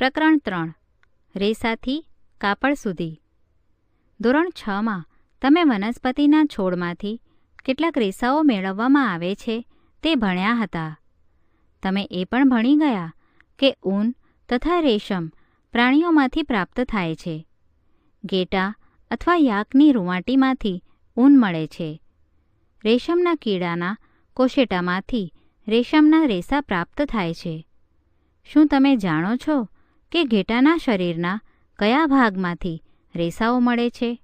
પ્રકરણ 3 રેસાથી કાપડ સુધી. ધોરણ 6માં તમે વનસ્પતિના છોડમાંથી કેટલાક રેસાઓ મેળવવામાં આવે છે તે ભણ્યા હતા. તમે એ પણ ભણી ગયા કે ઊન તથા રેશમ પ્રાણીઓમાંથી પ્રાપ્ત થાય છે. ઘેટા અથવા યાકની રૂંવાટીમાંથી ઊન મળે છે. રેશમના કીડાના કોશેટામાંથી રેશમના રેસા પ્રાપ્ત થાય છે. શું તમે જાણો છો કે ઘેટાના શરીરના કયા ભાગમાંથી રેસાઓ મળે છે?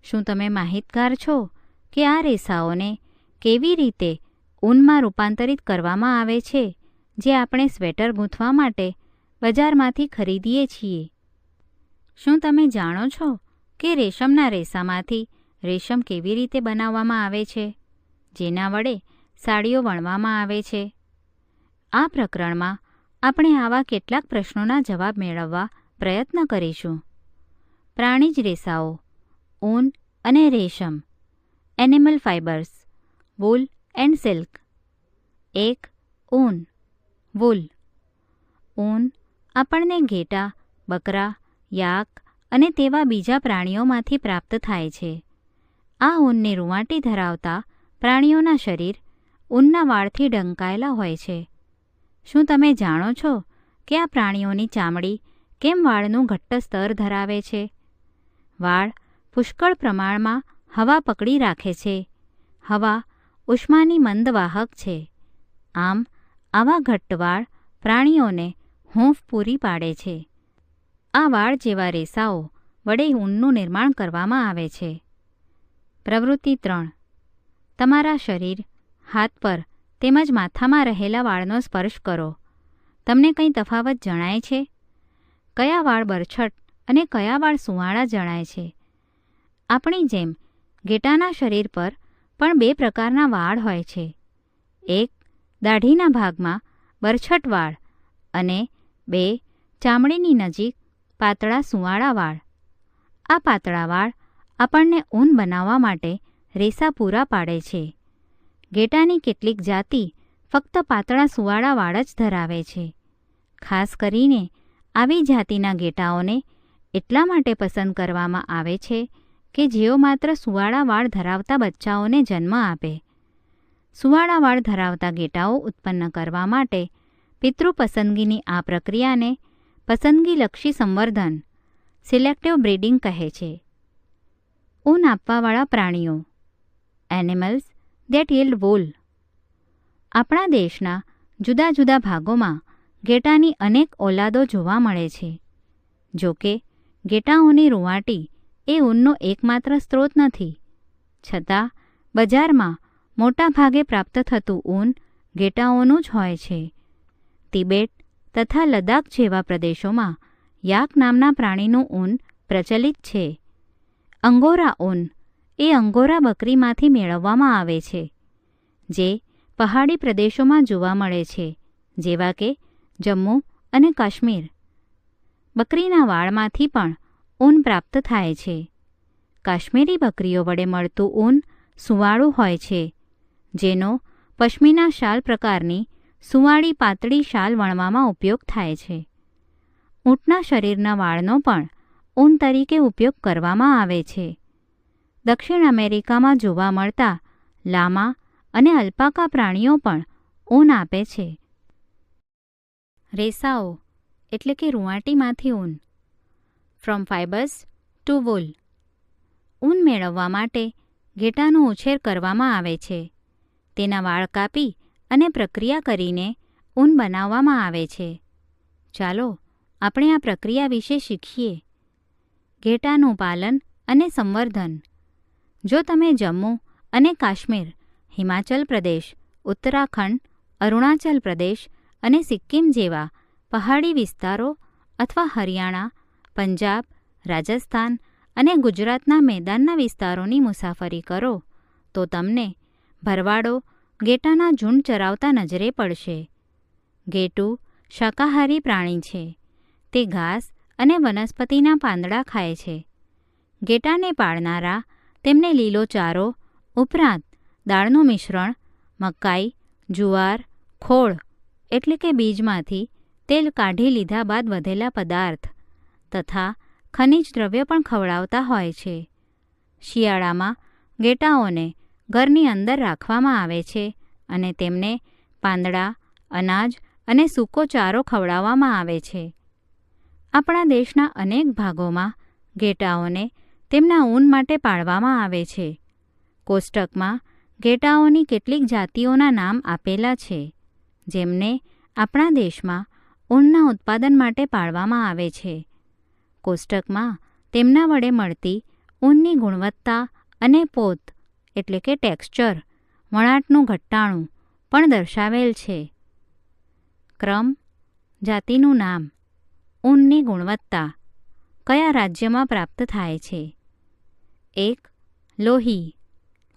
શું તમે માહિતગાર છો કે આ રેસાઓને કેવી રીતે ઊનમાં રૂપાંતરિત કરવામાં આવે છે જે આપણે સ્વેટર ગૂંથવા માટે બજારમાંથી ખરીદીએ છીએ? શું તમે જાણો છો કે રેશમના રેસામાંથી રેશમ કેવી રીતે બનાવવામાં આવે છે જેના વડે સાડીઓ વણવામાં આવે છે? આ પ્રકરણમાં આપણે આવા કેટલાક પ્રશ્નોના જવાબ મેળવવા પ્રયત્ન કરીશું. પ્રાણીજ રેસાઓ, ઊન અને રેશમ, animal fibres, wool and silk. 1. ઊન, વૂલ. ઊન આપણને ઘેટા, બકરા, યાક અને તેવા બીજા પ્રાણીઓમાંથી પ્રાપ્ત થાય છે. આ ઊનની રૂંવાટી ધરાવતા પ્રાણીઓના શરીર ઊનના વાળથી ઢંકાયેલા હોય છે. શું તમે જાણો છો કે આ પ્રાણીઓની ચામડી કેમ વાળનું ઘટ્ટ સ્તર ધરાવે છે? વાળ પુષ્કળ પ્રમાણમાં હવા પકડી રાખે છે. હવા ઉષ્માની મંદ વાહક છે. આમ આવા ઘટ્ટ વાળ પ્રાણીઓને હૂંફ પૂરી પાડે છે. આ વાળ જેવા રેસાઓ વડે ઊનનું નિર્માણ કરવામાં આવે છે. પ્રવૃત્તિ 3. તમારા શરીર, હાથ પર તેમજ માથામાં રહેલા વાળનો સ્પર્શ કરો. તમને કંઈ તફાવત જણાય છે? કયા વાળ બરછટ અને કયા વાળ સુંવાળા જણાય છે? આપણી જેમ ઘેટાના શરીર પર પણ 2 પ્રકારના વાળ હોય છે. એક દાઢીના ભાગમાં બરછટ વાળ અને 2 ચામડીની નજીક પાતળા સુંવાળા વાળ. આ પાતળા વાળ આપણને ઊન બનાવવા માટે રેસા પૂરા પાડે છે. ઘેટાની કેટલીક જાતિ ફક્ત પાતળા સુંવાળા વાળ જ ધરાવે છે. ખાસ કરીને આવી જાતિના ઘેટાઓને એટલા માટે પસંદ કરવામાં આવે છે કે જેઓ માત્ર સુંવાળા વાળ ધરાવતા બચ્ચાઓને જન્મ આપે. સુંવાળા વાળ ધરાવતા ઘેટાઓ ઉત્પન્ન કરવા માટે પિતૃ પસંદગીની આ પ્રક્રિયાને પસંદગીલક્ષી સંવર્ધન, સિલેક્ટિવ બ્રીડિંગ કહે છે. ઊન આપવાવાળા પ્રાણીઓ, એનિમલ્સ that yield wool. આપણા દેશના જુદા જુદા ભાગોમાં ઘેટાની અનેક ઓલાદો જોવા મળે છે. જો કે ઘેટાઓની રૂંવાટી એ ઊનનો એકમાત્ર સ્ત્રોત નથી. છતાં બજારમાં મોટા ભાગે પ્રાપ્ત થતું ઊન ઘેટાઓનું જ હોય છે. તિબેટ તથા લદ્દાખ જેવા પ્રદેશોમાં યાક નામના પ્રાણીનું ઊન પ્રચલિત છે. અંગોરા ઊન એ અંગોરા બકરીમાંથી મેળવવામાં આવે છે, જે પહાડી પ્રદેશોમાં જોવા મળે છે, જેવા કે જમ્મુ અને કાશ્મીર. બકરીના વાળમાંથી પણ ઊન પ્રાપ્ત થાય છે. કાશ્મીરી બકરીઓ વડે મળતું ઊન સુંવાળું હોય છે, જેનો પશ્મિના શાલ પ્રકારની સુંવાળી પાતળી શાલ વણવામાં ઉપયોગ થાય છે. ઊંટના શરીરના વાળનો પણ ઊન તરીકે ઉપયોગ કરવામાં આવે છે. દક્ષિણ અમેરિકામાં જોવા મળતા લામા અને અલ્પાકા પ્રાણીઓ પણ ઊન આપે છે. રેસાઓ એટલે કે રૂંવાટીમાંથી ઊન. From fibres to wool. ઊન મેળવવા માટે ઘેટાનો ઉછેર કરવામાં આવે છે. તેના વાળ કાપી અને પ્રક્રિયા કરીને ઊન બનાવવામાં આવે છે. ચાલો આપણે આ પ્રક્રિયા વિશે શીખીએ. ઘેટાનું પાલન અને સંવર્ધન. જો તમે જમ્મુ અને કાશ્મીર, હિમાચલ પ્રદેશ, ઉત્તરાખંડ, અરુણાચલ પ્રદેશ અને સિક્કિમ જેવા પહાડી વિસ્તારો અથવા હરિયાણા, પંજાબ, રાજસ્થાન અને ગુજરાતના મેદાનના વિસ્તારોની મુસાફરી કરો તો તમને ભરવાડો ઘેટાના ઝુંડ ચરાવતા નજરે પડશે. ઘેટું શાકાહારી પ્રાણી છે. તે ઘાસ અને વનસ્પતિના પાંદડા ખાય છે. ઘેટાને પાળનારા તેમને લીલો ચારો ઉપરાંત દાળનું મિશ્રણ, મકાઈ, જુવાર, ખોળ એટલે કે બીજમાંથી તેલ કાઢી લીધા બાદ વધેલા પદાર્થ તથા ખનિજ દ્રવ્ય પણ ખવડાવતા હોય છે. શિયાળામાં ઘેટાઓને ઘરની અંદર રાખવામાં આવે છે અને તેમને પાંદડા, અનાજ અને સૂકો ચારો ખવડાવવામાં આવે છે. આપણા દેશના અનેક ભાગોમાં ઘેટાઓને તેમના ઊન માટે પાળવામાં આવે છે. કોષ્ટકમાં ઘેટાઓની કેટલીક જાતિઓના નામ આપેલા છે, જેમને આપણા દેશમાં ઊનના ઉત્પાદન માટે પાળવામાં આવે છે. કોષ્ટકમાં તેમના વડે મળતી ઊનની ગુણવત્તા અને પોત એટલે કે ટેક્સચર, વણાટનું ઘટ્ટાણું પણ દર્શાવેલ છે. ક્રમ, જાતિનું નામ, ઊનની ગુણવત્તા, કયા રાજ્યમાં પ્રાપ્ત થાય છે? 1. લોહી,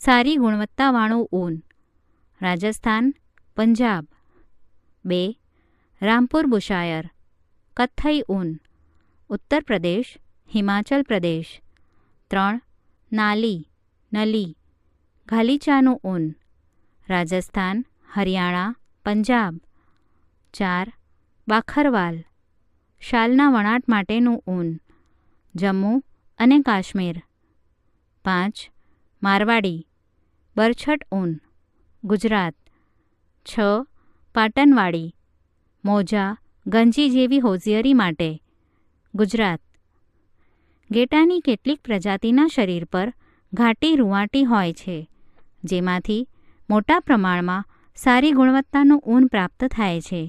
સારી ગુણવત્તાવાળું ઊન, રાજસ્થાન, પંજાબ. 2. રામપુર બુશાયર, કથ્થઈ ઊન, ઉત્તર પ્રદેશ, હિમાચલ પ્રદેશ. 3. નાલી, નલી, ગાલીચાનું ઊન, રાજસ્થાન, હરિયાણા, પંજાબ. 4. બાખરવાલ, શાલના વણાટ માટેનું ઊન, જમ્મુ અને કાશ્મીર. 5. મારવાડી, બરછટ ઊન, ગુજરાત. 6. પાટનવાડી, મોજા, ગંજી જેવી હોશિયારી માટે, ગુજરાત. ઘેટાની કેટલીક પ્રજાતિના શરીર પર ઘાટી રૂંવાટી હોય છે, જેમાંથી મોટા પ્રમાણમાં સારી ગુણવત્તાનું ઊન પ્રાપ્ત થાય છે.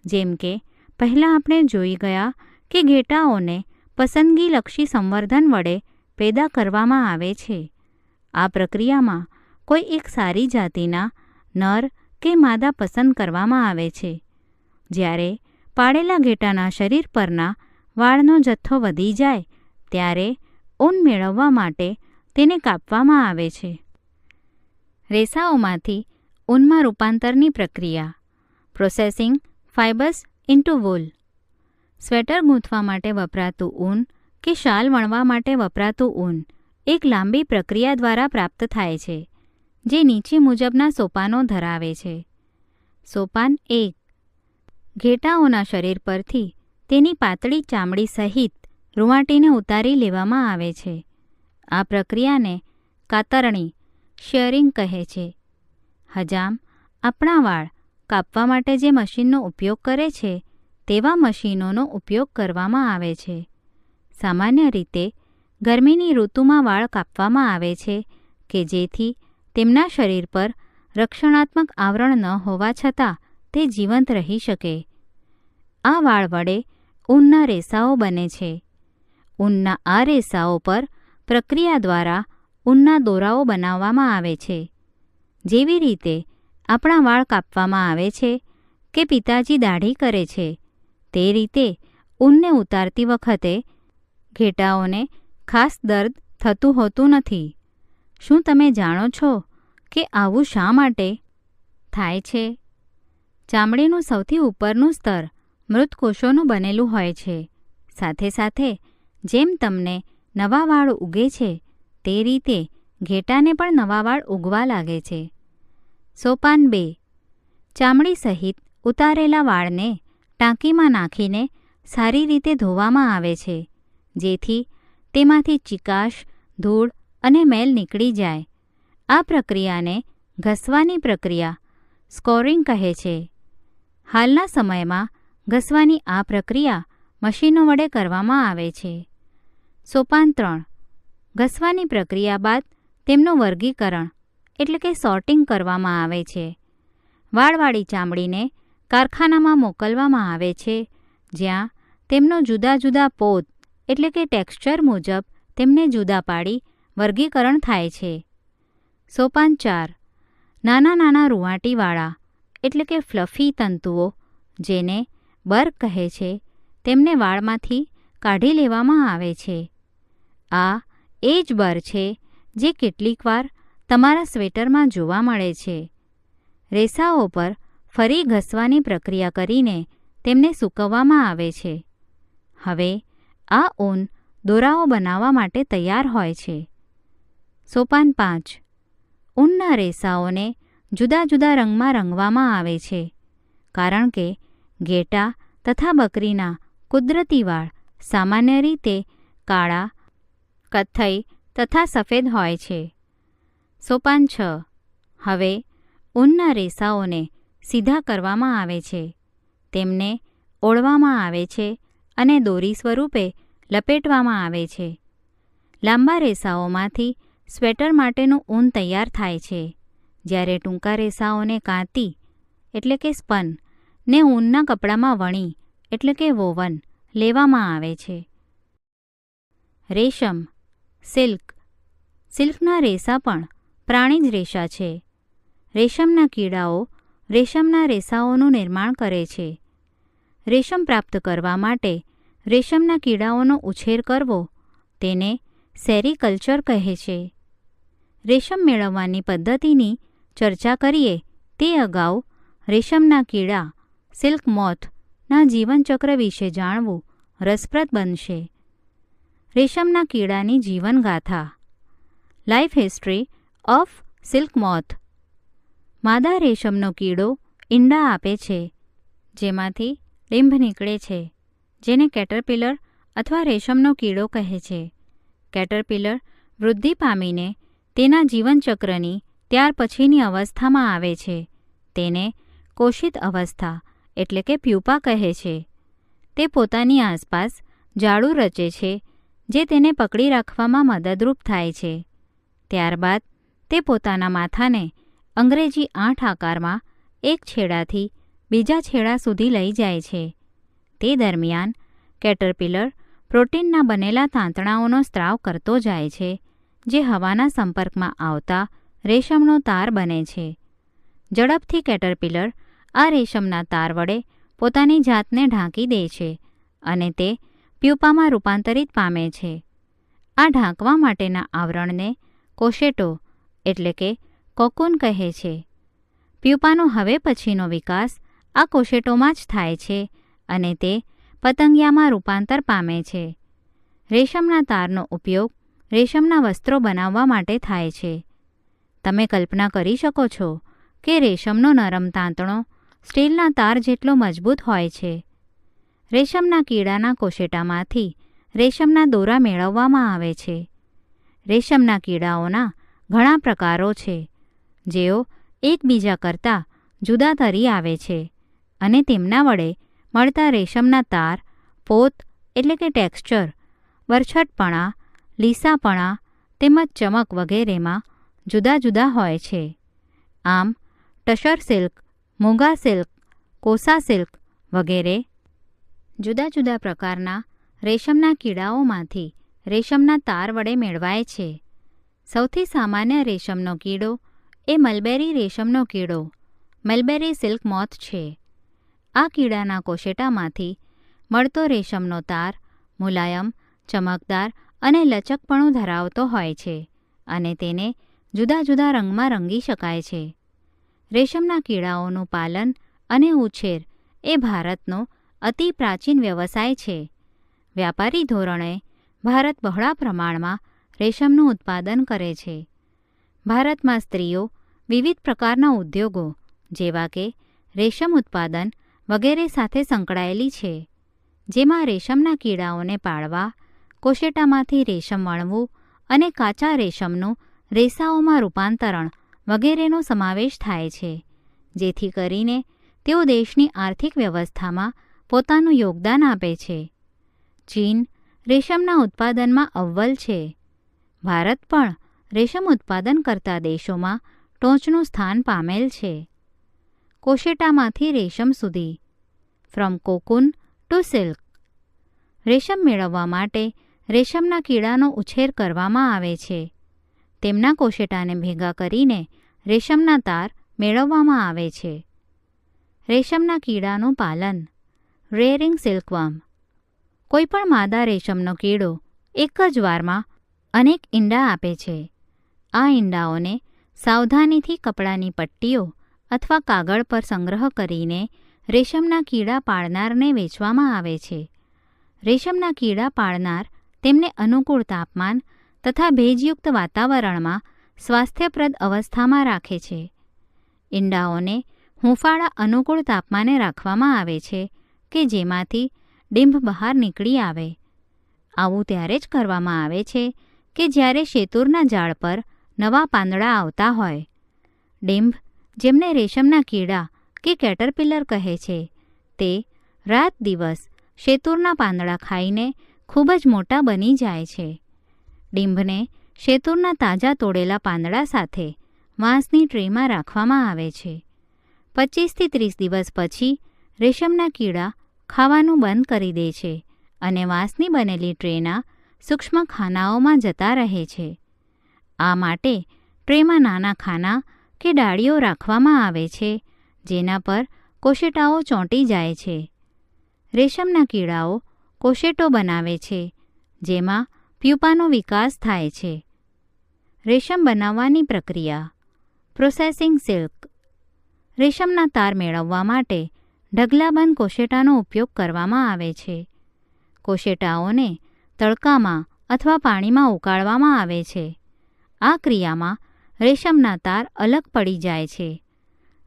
જેમ કે પહેલાં આપણે જોઈ ગયા કે ઘેટાઓને પસંદગીલક્ષી સંવર્ધન વડે પેદા કરવામાં આવે છે. આ પ્રક્રિયામાં કોઈ એક સારી જાતિના નર કે માદા પસંદ કરવામાં આવે છે. જ્યારે પાળેલા ઘેટાના શરીર પરના વાળનો જથ્થો વધી જાય ત્યારે ઊન મેળવવા માટે તેને કાપવામાં આવે છે. રેસાઓમાંથી ઊનમાં રૂપાંતરની પ્રક્રિયા, processing fibres into wool. Sweater ગૂંથવા માટે વપરાતું ઊન કે શાલ વણવા માટે વપરાતું ઊન એક લાંબી પ્રક્રિયા દ્વારા પ્રાપ્ત થાય છે, જે નીચે મુજબના સોપાનો ધરાવે છે. સોપાન 1. ઘેટાઓના શરીર પરથી તેની પાતળી ચામડી સહિત રૂંવાટીને ઉતારી લેવામાં આવે છે. આ પ્રક્રિયાને કાતરણી, શેરિંગ કહે છે. હજામ આપણા વાળ કાપવા માટે જે મશીનનો ઉપયોગ કરે છે તેવા મશીનોનો ઉપયોગ કરવામાં આવે છે. સામાન્ય રીતે ગરમીની ઋતુમાં વાળ કાપવામાં આવે છે કે જેથી તેમના શરીર પર રક્ષણાત્મક આવરણ ન હોવા છતાં તે જીવંત રહી શકે. આ વાળ વડે ઊનના રેસાઓ બને છે. ઊનના આ રેસાઓ પર પ્રક્રિયા દ્વારા ઊનના દોરાઓ બનાવવામાં આવે છે. જેવી રીતે આપણા વાળ કાપવામાં આવે છે કે પિતાજી દાઢી કરે છે, તે રીતે ઊનને ઉતારતી વખતે ઘેટાઓને ખાસ દર્દ થતું હોતું નથી. શું તમે જાણો છો કે આવું શા માટે થાય છે? ચામડીનું સૌથી ઉપરનું સ્તર મૃત કોષોનું બનેલું હોય છે. સાથે સાથે જેમ તમને નવા વાળ ઉગે છે તે રીતે ઘેટાને પણ નવા વાળ ઉગવા લાગે છે. સોપાન 2. ચામડી સહિત ઉતારેલા વાળને ટાંકીમાં નાખીને સારી રીતે ધોવામાં આવે છે, જેથી તેમાંથી ચીકાશ, ધૂળ અને મેલ નીકળી જાય. આ પ્રક્રિયાને ઘસવાની પ્રક્રિયા, સ્કોરિંગ કહે છે. હાલના સમયમાં ઘસવાની આ પ્રક્રિયા મશીનો વડે કરવામાં આવે છે. સોપાન 3. ઘસવાની પ્રક્રિયા બાદ તેમનું વર્ગીકરણ એટલે કે સોર્ટિંગ કરવામાં આવે છે. વાળવાળી ચામડીને કારખાનામાં મોકલવામાં આવે છે, જ્યાં તેમનો જુદા જુદા પોત એટલે કે ટેક્સચર મુજબ તેમને જુદા પાડી વર્ગીકરણ થાય છે. સોપાન 4. નાના નાના રૂંવાટીવાળા એટલે કે ફ્લફી તંતુઓ, જેને બર કહે છે, તેમને વાળમાંથી કાઢી લેવામાં આવે છે. આ એ જ બર છે જે કેટલીકવાર તમારા સ્વેટરમાં જોવા મળે છે. રેસાઓ પર ફરી ઘસવાની પ્રક્રિયા કરીને તેમને સૂકવવામાં આવે છે. હવે આ ઊન દોરાઓ બનાવવા માટે તૈયાર હોય છે. સોપાન 5. ઊનના રેસાઓને જુદા જુદા રંગમાં રંગવામાં આવે છે, કારણ કે ઘેટા તથા બકરીના કુદરતી વાળ સામાન્ય રીતે કાળા, કથ્થઈ તથા સફેદ હોય છે. સોપાન 6. હવે ઊનના રેસાઓને સીધા કરવામાં આવે છે. તેમને ઓળવામાં આવે છે અને દોરી સ્વરૂપે લપેટવામાં આવે છે. લાંબા રેસાઓમાંથી સ્વેટર માટેનું ઊન તૈયાર થાય છે, જ્યારે ટૂંકા રેસાઓને કાંતી એટલે કે સ્પન ને ઊનના કપડામાં વણી એટલે કે વોવન લેવામાં આવે છે. રેશમ, સિલ્ક. સિલ્કના રેસા પણ પ્રાણી જ રેશા છે. રેશમના કીડાઓ રેશમના રેસાઓનું નિર્માણ કરે છે. રેશમ પ્રાપ્ત કરવા માટે રેશમના કીડાઓનો ઉછેર કરવો તેને સેરીકલ્ચર કહે છે. રેશમ મેળવવાની પદ્ધતિની ચર્ચા કરીએ તે અગાઉ રેશમના કીડા સિલ્ક મોથના જીવનચક્ર વિશે જાણવું રસપ્રદ બનશે. રેશમના કીડાની જીવનગાથા. Life history of silk moth. માદા રેશમનો કીડો ઈંડા આપે છે, જેમાંથી ડીંભ નીકળે છે, જેને કેટરપિલર અથવા રેશમનો કીડો કહે છે. કેટરપિલર વૃદ્ધિ પામીને તેના જીવનચક્રની ત્યાર પછીની અવસ્થામાં આવે છે. તેને કોષિત અવસ્થા એટલે કે પ્યુપા કહે છે. તે પોતાની આસપાસ જાળું રચે છે, જે તેને પકડી રાખવામાં મદદરૂપ થાય છે. ત્યારબાદ તે પોતાના માથાને અંગ્રેજી 8 આકારમાં એક છેડાથી બીજા છેડા સુધી લઈ જાય છે. તે દરમિયાન કેટરપિલર પ્રોટીનના બનેલા તાંતણાઓનો સ્ત્રાવ કરતો જાય છે, જે હવાના સંપર્કમાં આવતા રેશમનો તાર બને છે. ઝડપથી કેટરપિલર આ રેશમના તાર વડે પોતાની જાતને ઢાંકી દે છે અને તે પ્યુપામાં રૂપાંતરિત પામે છે. આ ઢાંકવા માટેના આવરણને કોશેટો એટલે કે કોકૂન કહે છે. પ્યુપાનો હવે પછીનો વિકાસ આ કોશેટોમાં જ થાય છે અને તે પતંગિયામાં રૂપાંતર પામે છે. રેશમના તારનો ઉપયોગ રેશમના વસ્ત્રો બનાવવા માટે થાય છે. તમે કલ્પના કરી શકો છો કે રેશમનો નરમ તાંતણો સ્ટીલના તાર જેટલો મજબૂત હોય છે. રેશમના કીડાના કોશેટામાંથી રેશમના દોરા મેળવવામાં આવે છે. રેશમના કીડાઓના ઘણા પ્રકારો છે, જેઓ એકબીજા કરતાં જુદા તરી આવે છે અને તેમના વડે મળતા રેશમના તાર, પોત એટલે કે ટેક્સચર, બરછટપણા, લીસાપણા તેમજ ચમક વગેરેમાં જુદા જુદા હોય છે. આમ ટસર સિલ્ક, મૂંગા સિલ્ક, કોસા સિલ્ક વગેરે જુદા જુદા પ્રકારના રેશમના કીડાઓમાંથી રેશમના તાર વડે મેળવાય છે. સૌથી સામાન્ય રેશમનો કીડો એ મલબેરી રેશમનો કીડો મલબેરી સિલ્ક મોથ છે. આ કીડાના કોશેટામાંથી મળતો રેશમનો તાર મુલાયમ, ચમકદાર અને લચકપણું ધરાવતો હોય છે અને તેને જુદા જુદા રંગમાં રંગી શકાય છે. રેશમના કીડાઓનું પાલન અને ઉછેર એ ભારતનો અતિ પ્રાચીન વ્યવસાય છે. વ્યાપારી ધોરણે ભારત બહોળા પ્રમાણમાં રેશમનું ઉત્પાદન કરે છે. ભારતમાં સ્ત્રીઓ વિવિધ પ્રકારના ઉદ્યોગો જેવા કે રેશમ ઉત્પાદન વગેરે સાથે સંકળાયેલી છે, જેમાં રેશમના કીડાઓને પાળવા, કોશેટામાંથી રેશમ વણવું અને કાચા રેશમનું રેસાઓમાં રૂપાંતરણ વગેરેનો સમાવેશ થાય છે, જેથી કરીને તેઓ દેશની આર્થિક વ્યવસ્થામાં પોતાનું યોગદાન આપે છે. ચીન રેશમના ઉત્પાદનમાં અવ્વલ છે. ભારત પણ રેશમ ઉત્પાદન કરતા દેશોમાં ટોચનું સ્થાન પામેલ છે. કોશેટામાંથી રેશમ સુધી, ફ્રોમ કોકૂન ટુ સિલ્ક. રેશમ મેળવવા માટે રેશમના કીડાનો ઉછેર કરવામાં આવે છે. તેમના કોશેટાને ભેગા કરીને રેશમના તાર મેળવવામાં આવે છે. રેશમના કીડાનું પાલન. રેરિંગ સિલ્કવર્મ. કોઈપણ માદા રેશમનો કીડો એક જ વારમાં અનેક ઈંડા આપે છે. આ ઈંડાઓને સાવધાનીથી કપડાની પટ્ટીઓ અથવા કાગળ પર સંગ્રહ કરીને રેશમના કીડા પાળનારને વેચવામાં આવે છે. રેશમના કીડા પાળનાર તેમને અનુકૂળ તાપમાન તથા ભેજયુક્ત વાતાવરણમાં સ્વાસ્થ્યપ્રદ અવસ્થામાં રાખે છે. ઈંડાઓને હૂંફાળા અનુકૂળ તાપમાને રાખવામાં આવે છે, કે જેમાંથી ડીંભ બહાર નીકળી આવે. આવું ત્યારે જ કરવામાં આવે છે કે જ્યારે શેતુરના ઝાડ પર નવા પાંદડા આવતા હોય. ડીંભ, જેમને રેશમના કીડા કે કેટરપિલર કહે છે, તે રાત દિવસ શેતુરના પાંદડા ખાઈને ખૂબ જ મોટા બની જાય છે. ડીંભને શેતુરના તાજા તોડેલા પાંદડા સાથે વાંસની ટ્રેમાં રાખવામાં આવે છે. 25 થી 30 દિવસ પછી રેશમના કીડા ખાવાનું બંધ કરી દે છે અને વાંસની બનેલી ટ્રેના સૂક્ષ્મ ખાનાઓમાં જતા રહે છે. આ માટે ટ્રેમાં નાના ખાના કે ડાળીઓ રાખવામાં આવે છે, જેના પર કોશેટાઓ ચોંટી જાય છે. રેશમના કીડાઓ કોશેટો બનાવે છે, જેમાં પ્યુપાનો વિકાસ થાય છે. રેશમ બનાવવાની પ્રક્રિયા. Processing silk. રેશમના તાર મેળવવા માટે ઢગલાબંધ કોશેટાનો ઉપયોગ કરવામાં આવે છે. કોશેટાઓને તડકામાં અથવા પાણીમાં ઉકાળવામાં આવે છે. આ ક્રિયામાં રેશમના તાર અલગ પડી જાય છે.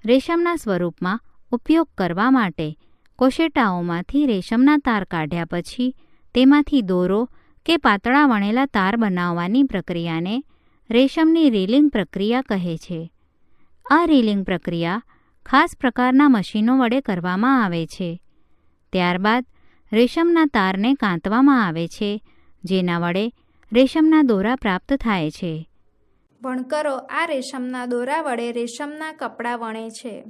રેશમના સ્વરૂપમાં ઉપયોગ કરવા માટે કોશેટાઓમાંથી રેશમના તાર કાઢ્યા પછી તેમાંથી દોરો કે પાતળા વણેલા તાર બનાવવાની પ્રક્રિયાને રેશમની રીલિંગ પ્રક્રિયા કહે છે. આ રીલિંગ પ્રક્રિયા ખાસ પ્રકારના મશીનો વડે કરવામાં આવે છે. ત્યારબાદ રેશમના તારને કાંતવામાં આવે છે, જેના વડે રેશમના દોરા પ્રાપ્ત થાય છે. વણકરો આ રેશમના દોરા વડે રેશમના કપડાં વણે છે.